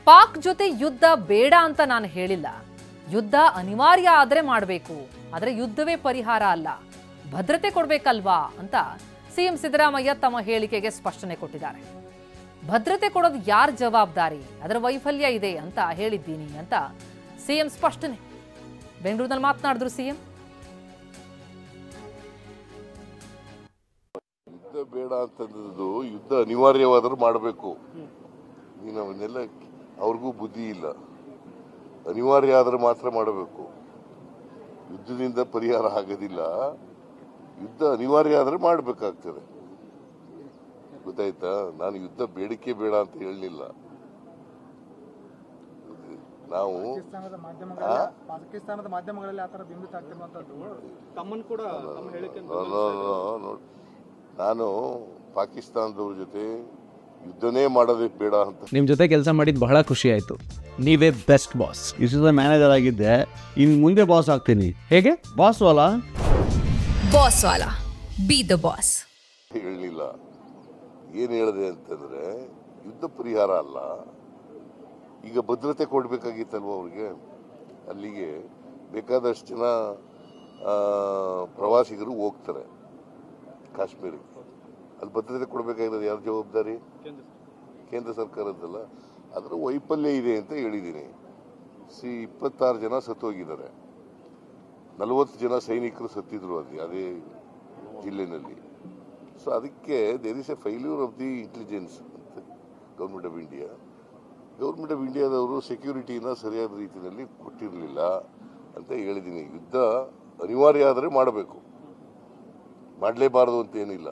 ಪಾಕ್ ಜೊತೆ ಯುದ್ಧ ಬೇಡ ಅಂತ ನಾನು ಹೇಳಿಲ್ಲ. ಯುದ್ಧ ಅನಿವಾರ್ಯ ಆದ್ರೆ ಮಾಡಬೇಕು, ಆದರೆ ಯುದ್ಧವೇ ಪರಿಹಾರ ಅಲ್ಲ, ಭದ್ರತೆ ಕೊಡಬೇಕಲ್ವಾ ಅಂತ ಸಿಎಂ ಸಿದ್ದರಾಮಯ್ಯ ತಮ್ಮ ಹೇಳಿಕೆಗೆ ಸ್ಪಷ್ಟನೆ ಕೊಟ್ಟಿದ್ದಾರೆ. ಭದ್ರತೆ ಕೊಡೋದು ಯಾರ ಜವಾಬ್ದಾರಿ, ಅದರ ವೈಫಲ್ಯ ಇದೆ ಅಂತ ಹೇಳಿದ್ದೀನಿ ಅಂತ ಸಿಎಂ ಸ್ಪಷ್ಟನೆ. ಬೆಂಗಳೂರಿನಲ್ಲಿ ಮಾತನಾಡಿದ್ರು ಸಿಎಂ. ಯುದ್ಧ ಬೇಡ ಅಂತಂದು ಯುದ್ಧ ಅನಿವಾರ್ಯವಾದರೂ ಮಾಡಬೇಕು. ನೀನು ಅವನ್ನೆಲ್ಲ ಅವ್ರಿಗೂ ಬುದ್ಧಿ ಇಲ್ಲ. ಅನಿವಾರ್ಯ ಆದ್ರೆ ಮಾತ್ರ ಮಾಡಬೇಕು. ಯುದ್ಧದಿಂದ ಪರಿಹಾರ ಆಗೋದಿಲ್ಲ. ಯುದ್ಧ ಅನಿವಾರ್ಯ ಆದ್ರೆ ಮಾಡಬೇಕಾಗ್ತದೆ. ಗೊತ್ತಾಯ್ತಾ? ನಾನು ಯುದ್ಧ ಬೇಡಿಕೆ ಬೇಡ ಅಂತ ಹೇಳಲಿಲ್ಲ. ನಾವು ಪಾಕಿಸ್ತಾನದ ಮಾಧ್ಯಮಗಳಲ್ಲಿ ಆ ತರ ಬಿಂಬಿತ ಆಗ್ತಿರುವಂತದ್ದು ತಮ್ಮನ್ನು ಕೂಡ ತಮ್ಮ ಹೇಳಿಕೆ ನಾನು ಪಾಕಿಸ್ತಾನದವ್ರ ಜೊತೆ ಯುದ್ಧನೇ ಮಾಡೋದಕ್ಕೆ ಬೇಡ ಅಂತ. ನಿಮ್ಮ ಜೊತೆ ಕೆಲಸ ಮಾಡಿದ್ದು ಬಹಳ ಖುಷಿ ಆಯ್ತು. ನೀವೇ ಬೆಸ್ಟ್ ಬಾಸ್. ಇಷ್ಟು ಮ್ಯಾನೇಜರ್ ಆಗಿದ್ದೆ, ಇನ್ನು ಮುಂದೆ ಬಾಸ್ ಆಗ್ತೀನಿ. ಹೇಗೆ boss Vala boss Vala B the boss ಹೇಳಲಿಲ್ಲ. ಏನು ಹೇಳಿದೆ ಅಂತಂದ್ರೆ ಯುದ್ಧ ಪರಿಹಾರ ಅಲ್ಲ. ಈಗ ಭದ್ರತೆ ಕೊಡಬೇಕಾಗಿತ್ತಲ್ವ ಅವ್ರಿಗೆ. ಅಲ್ಲಿಗೆ ಬೇಕಾದಷ್ಟು ಜನ ಪ್ರವಾಸಿಗರು ಹೋಗ್ತಾರೆ ಕಾಶ್ಮೀರಕ್ಕೆ. ಅಲ್ಲಿ ಭದ್ರತೆ ಕೊಡಬೇಕಾಗಿರೋದು ಯಾರ ಜವಾಬ್ದಾರಿ? ಕೇಂದ್ರ ಸರ್ಕಾರದ್ದಲ್ಲ. ಅದರ ವೈಫಲ್ಯ ಇದೆ ಅಂತ ಹೇಳಿದ್ದೀನಿ. 26 ಜನ ಸತ್ತೋಗಿದ್ದಾರೆ. 40 ಜನ ಸೈನಿಕರು ಸತ್ತಿದ್ರು ಅದೇ ಜಿಲ್ಲೆನಲ್ಲಿ. ಸೊ ಅದಕ್ಕೆ there is a failure of the intelligence ಅಂತ government of India. Government of ಇಂಡಿಯಾದವರು ಸೆಕ್ಯೂರಿಟಿನ ಸರಿಯಾದ ರೀತಿಯಲ್ಲಿ ಕೊಟ್ಟಿರಲಿಲ್ಲ ಅಂತ ಹೇಳಿದ್ದೀನಿ. ಯುದ್ಧ ಅನಿವಾರ್ಯ ಆದರೆ ಮಾಡಬೇಕು, ಮಾಡಲೇಬಾರದು ಅಂತ ಏನಿಲ್ಲ.